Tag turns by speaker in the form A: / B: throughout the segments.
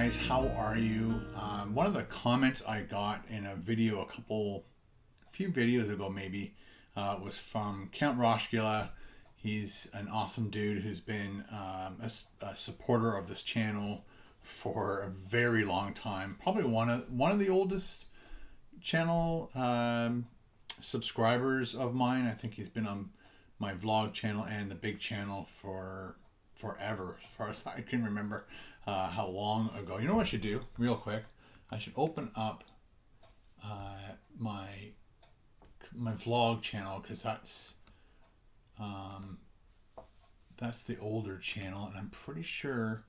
A: guys, how are you? One of the comments I got in a video a few videos ago maybe, was from Count Roshkila. He's an awesome dude who's been a supporter of this channel for a very long time. Probably one of the oldest channel subscribers of mine. I think he's been on my vlog channel and the big channel for forever, as far as I can remember. How long ago. You know what I should do real quick? I should open up my vlog channel, because that's the older channel, and I'm pretty sure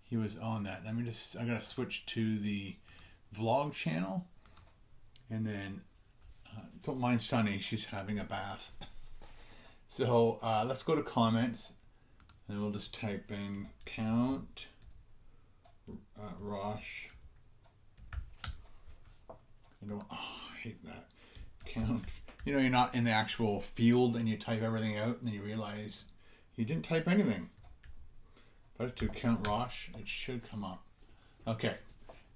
A: he was on that. I gotta switch to the vlog channel, and then don't mind Sunny, she's having a bath. So let's go to comments, and we'll just type in Count Rosh. I hate that. Count. You know, you're not in the actual field and you type everything out, and then you realize you didn't type anything. If I do Count Rosh, it should come up. Okay,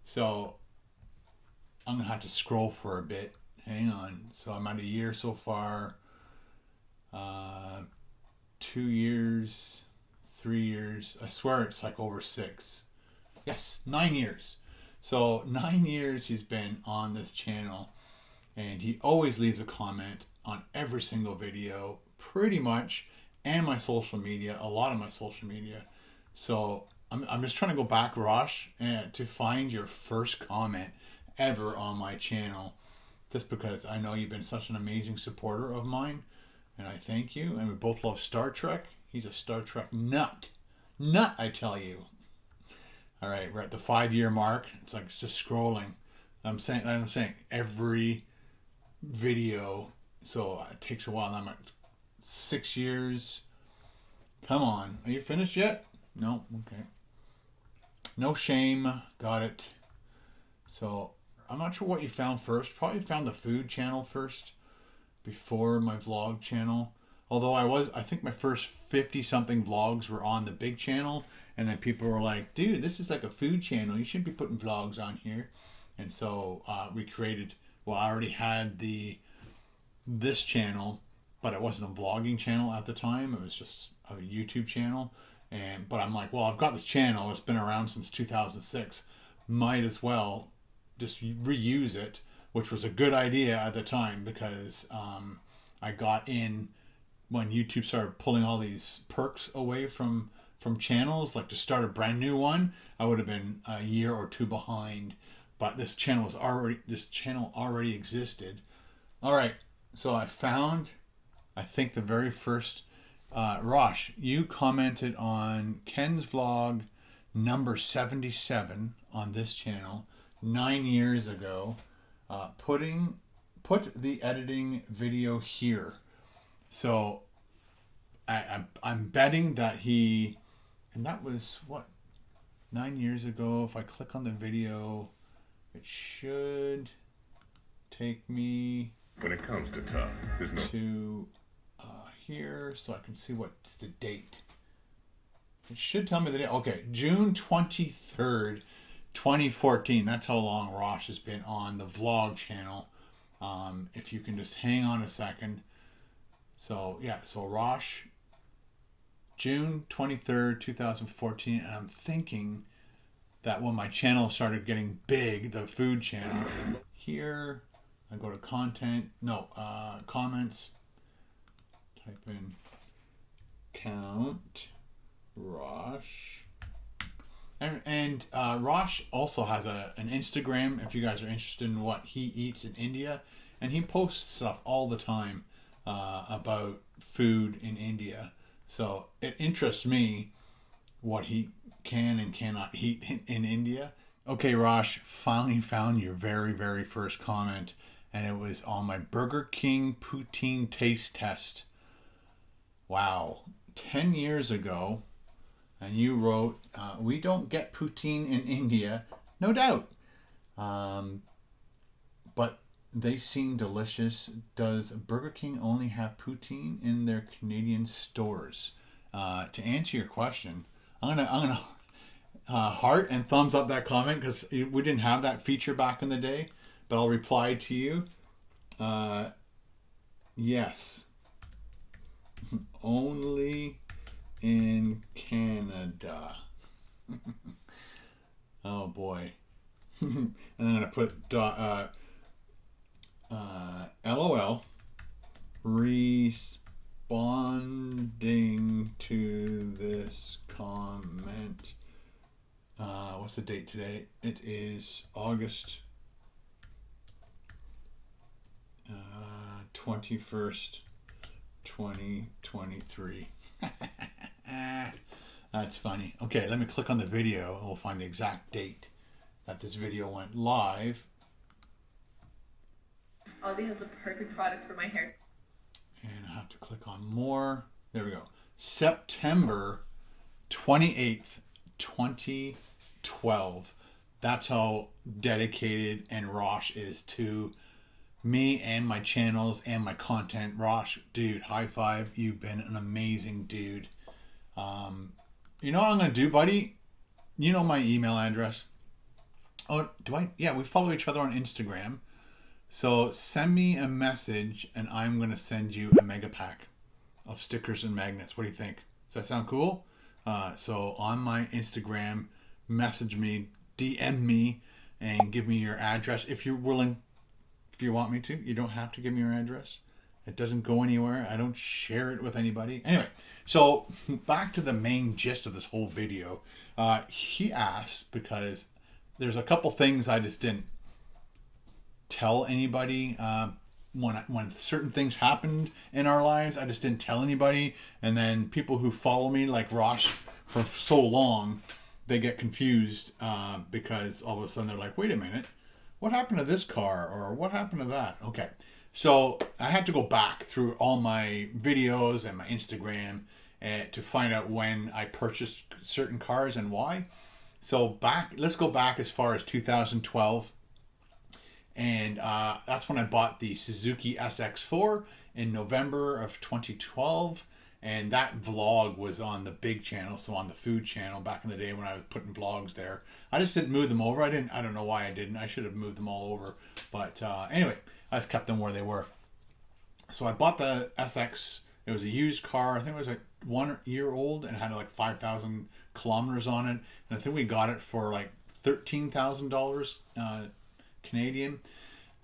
A: so I'm gonna have to scroll for a bit. Hang on. So I'm at a year so far. 2 years, 3 years. I swear it's like over 6. Yes, 9 years. So 9 years he's been on this channel, and he always leaves a comment on every single video, pretty much, and my social media, a lot of my social media. So I'm just trying to go back, Rosh, to find your first comment ever on my channel, just because I know you've been such an amazing supporter of mine, and I thank you. And we both love Star Trek. He's a Star Trek nut, I tell you. All right, we're at the 5-year mark. It's like, it's just scrolling. I'm saying every video. So it takes a while. I'm at 6 years. Come on, are you finished yet? No. Okay. No shame. Got it. So I'm not sure what you found first. Probably found the food channel first before my vlog channel. Although I think my first 50 something vlogs were on the big channel. And then people were like, dude, this is like a food channel. You shouldn't be putting vlogs on here. And so we created, well, I already had this channel, but it wasn't a vlogging channel at the time. It was just a YouTube channel. But I'm like, well, I've got this channel. It's been around since 2006. Might as well just reuse it, which was a good idea at the time, because I got in when YouTube started pulling all these perks away from channels. Like, to start a brand new one, I would have been a year or two behind, but this channel already existed. All right, so I found, I think, the very first Rosh, you commented on Ken's vlog number 77 on this channel 9 years ago. Put the editing video here. So I'm betting that he, and that was what, 9 years ago. If I click on the video, it should take me
B: when it comes to tough, there's no
A: to here, so I can see what's the date. It should tell me the date. Okay, June 23rd, 2014. That's how long Rosh has been on the vlog channel. If you can just hang on a second. So yeah, so Rosh, June 23rd, 2014. And I'm thinking that when my channel started getting big, the food channel, here I go to content, comments, type in Count Rosh. And Rosh also has an Instagram, if you guys are interested in what he eats in India. And he posts stuff all the time about food in India. So it interests me what he can and cannot eat in India. Okay, Rosh, finally found your very, very first comment. And it was on my Burger King poutine taste test. Wow. 10 years ago. And you wrote, we don't get poutine in India. No doubt. But they seem delicious. Does Burger King only have poutine in their Canadian stores? To answer your question, I'm gonna heart and thumbs up that comment because we didn't have that feature back in the day. But I'll reply to you. Yes. Only in Canada. Oh boy. And I'm gonna put LOL responding to this comment. What's the date today? It is August 21st, 2023. That's funny. Okay, let me click on the video and we'll find the exact date that this video went live.
C: Aussie has the perfect products for my hair.
A: And I have to click on more. There we go. September 28th, 2012. That's how dedicated and Rosh is to me and my channels and my content. Rosh, dude, high five. You've been an amazing dude. You know what I'm going to do, buddy? You know my email address. Oh, do I? Yeah, we follow each other on Instagram. So send me a message and I'm going to send you a mega pack of stickers and magnets. What do you think? Does that sound cool? So on my Instagram, message me, DM me, and give me your address if you're willing. If you want me to, you don't have to give me your address. It doesn't go anywhere. I don't share it with anybody. Anyway, so back to the main gist of this whole video. He asked because there's a couple things I just didn't tell anybody. When certain things happened in our lives, I just didn't tell anybody. And then people who follow me, like Rosh, for so long, they get confused because all of a sudden they're like, wait a minute. What happened to this car? Or what happened to that? Okay. So I had to go back through all my videos and my Instagram to find out when I purchased certain cars and why. So let's go back as far as 2012. And that's when I bought the Suzuki SX4 in November of 2012. And that vlog was on the big channel, so on the food channel back in the day when I was putting vlogs there. I just didn't move them over. I don't know why I didn't. I should have moved them all over. But anyway, I just kept them where they were. So I bought the SX. It was a used car. I think it was like 1 year old and had like 5,000 kilometers on it. And I think we got it for like $13,000 Canadian.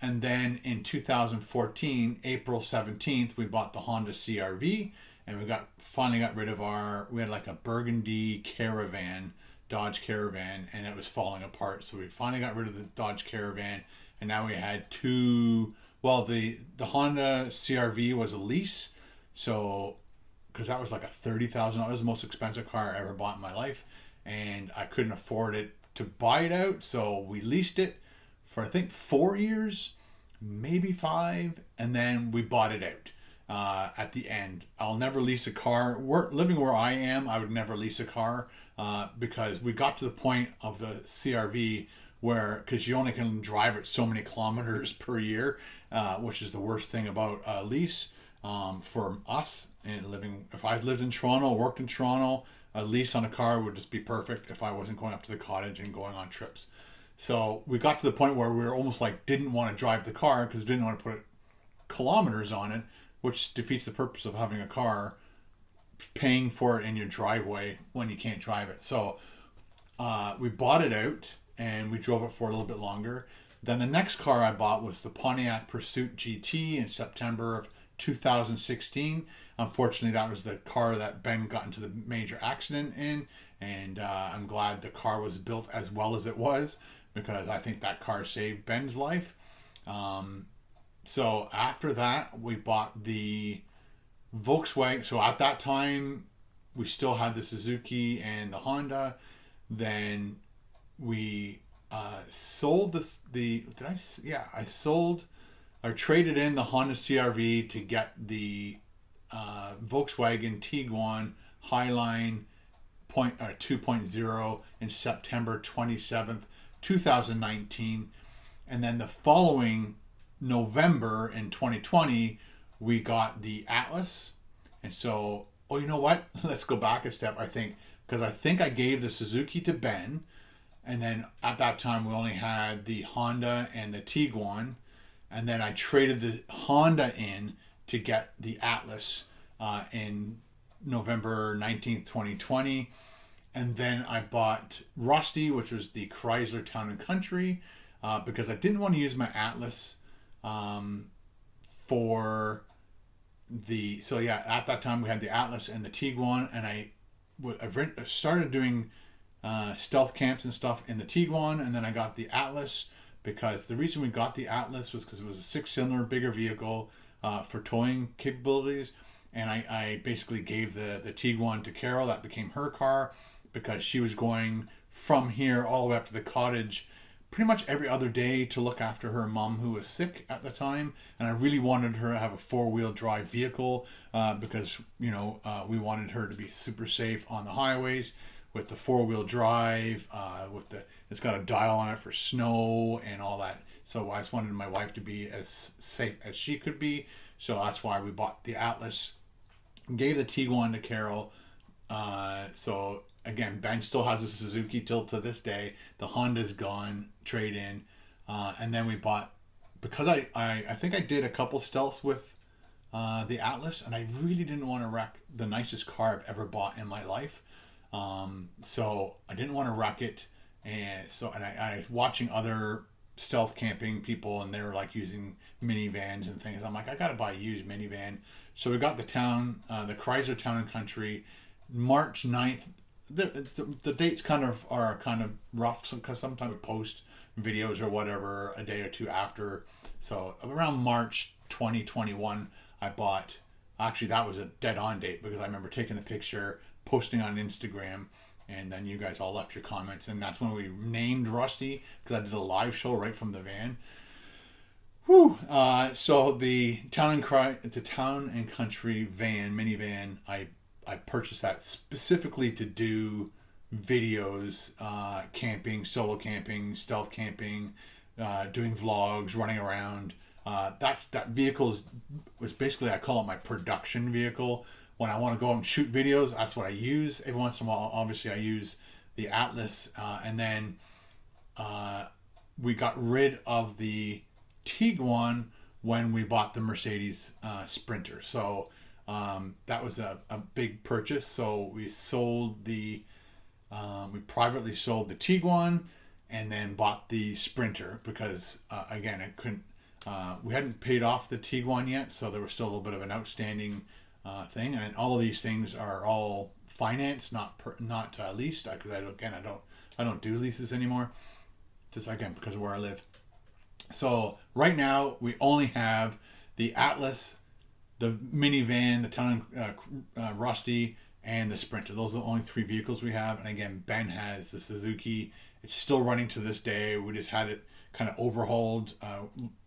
A: And then in 2014, April 17th, we bought the Honda CR-V. And we finally got rid of we had like a burgundy Caravan, Dodge Caravan, and it was falling apart. So we finally got rid of the Dodge Caravan, and now we had two. Well, the Honda CR-V was a lease, so because that was like a $30,000. That was the most expensive car I ever bought in my life, and I couldn't afford it to buy it out, so we leased it for I think 4 years, maybe 5, and then we bought it out. At the end, I'll never lease a car. Living where I am, I would never lease a car because we got to the point of the CR-V where, because you only can drive it so many kilometers per year, which is the worst thing about a lease for us. And if I lived in Toronto, worked in Toronto, a lease on a car would just be perfect if I wasn't going up to the cottage and going on trips. So we got to the point where we were almost like didn't want to drive the car because we didn't want to put kilometers on it, which defeats the purpose of having a car, paying for it in your driveway when you can't drive it. So we bought it out and we drove it for a little bit longer. Then the next car I bought was the Pontiac Pursuit GT in September of 2016. Unfortunately, that was the car that Ben got into the major accident in. And I'm glad the car was built as well as it was because I think that car saved Ben's life. So after that, we bought the Volkswagen. So at that time, we still had the Suzuki and the Honda. Then we sold I sold or traded in the Honda CR-V to get the Volkswagen Tiguan Highline 2.0 in September 27th, 2019. And then the following November in 2020, we got the Atlas. And so, you know what? Let's go back a step. I think because I think I gave the Suzuki to Ben, and then at that time we only had the Honda and the Tiguan, and then I traded the Honda in to get the Atlas in November 19th, 2020. And then I bought Rusty, which was the Chrysler Town and Country, because I didn't want to use my Atlas for the... So yeah, at that time we had the Atlas and the Tiguan, and I started doing stealth camps and stuff in the Tiguan, and then I got the Atlas, because the reason we got the Atlas was because it was a 6-cylinder, bigger vehicle for towing capabilities. And I basically gave the Tiguan to Carol. That became her car, because she was going from here all the way up to the cottage pretty much every other day to look after her mom, who was sick at the time. And I really wanted her to have a 4-wheel drive vehicle because, we wanted her to be super safe on the highways with the 4-wheel drive, it's got a dial on it for snow and all that. So I just wanted my wife to be as safe as she could be. So that's why we bought the Atlas, gave the Tiguan to Carol. So again, Ben still has a Suzuki till to this day. The Honda's gone, trade in. And then we bought, because I think I did a couple stealths with the Atlas, and I really didn't want to wreck the nicest car I've ever bought in my life. So I didn't want to wreck it. And I was watching other stealth camping people, and they were like using minivans and things. I'm like, I gotta buy a used minivan. So we got the Chrysler Town and Country, March 9th. The dates are kind of rough, because sometimes we post videos or whatever a day or two after. So around March 2021, I bought. Actually, that was a dead on date, because I remember taking the picture, posting on Instagram, and then you guys all left your comments, and that's when we named Rusty, because I did a live show right from the van. Whew. So the Town and Country van, minivan, I purchased that specifically to do videos, camping, solo camping, stealth camping, doing vlogs, running around. That vehicle was basically, I call it my production vehicle. When I want to go and shoot videos, that's what I use. Every once in a while, obviously, I use the Atlas. And then we got rid of the Tiguan when we bought the Mercedes Sprinter. So that was a big purchase. So we privately sold the Tiguan and then bought the Sprinter, because again, we hadn't paid off the Tiguan yet, so there was still a little bit of an outstanding thing. And all of these things are all financed, not leased, because I don't do leases anymore, just again because of where I live. So right now we only have the Atlas, the minivan, the Town Rusty, and the Sprinter. Those are the only 3 vehicles we have. And again, Ben has the Suzuki. It's still running to this day. We just had it kind of overhauled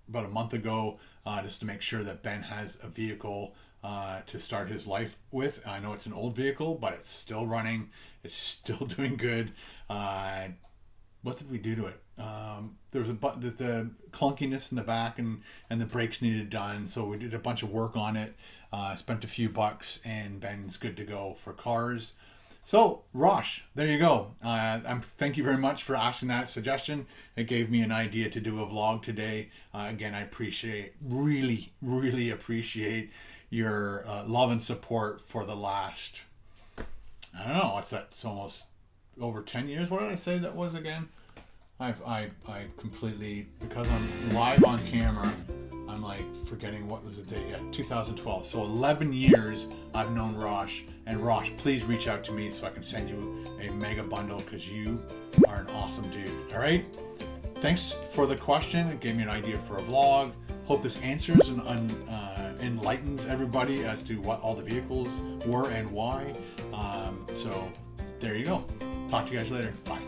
A: about a month ago, just to make sure that Ben has a vehicle to start his life with. I know it's an old vehicle, but it's still running. It's still doing good. What did we do to it? There was the clunkiness in the back, and the brakes needed done. So we did a bunch of work on it. Spent a few bucks, and Ben's good to go for cars. So, Rosh, there you go. Thank you very much for asking that suggestion. It gave me an idea to do a vlog today. Again, I really, really appreciate your love and support for the last, I don't know, what's that? It's almost over 10 years. What did I say that was again? I completely, because I'm live on camera, I'm like forgetting what was the date. Yeah, 2012. So 11 years I've known Rosh. And Rosh, please reach out to me so I can send you a mega bundle, because you are an awesome dude. All right? Thanks for the question. It gave me an idea for a vlog. Hope this answers and enlightens everybody as to what all the vehicles were and why. So there you go. Talk to you guys later. Bye.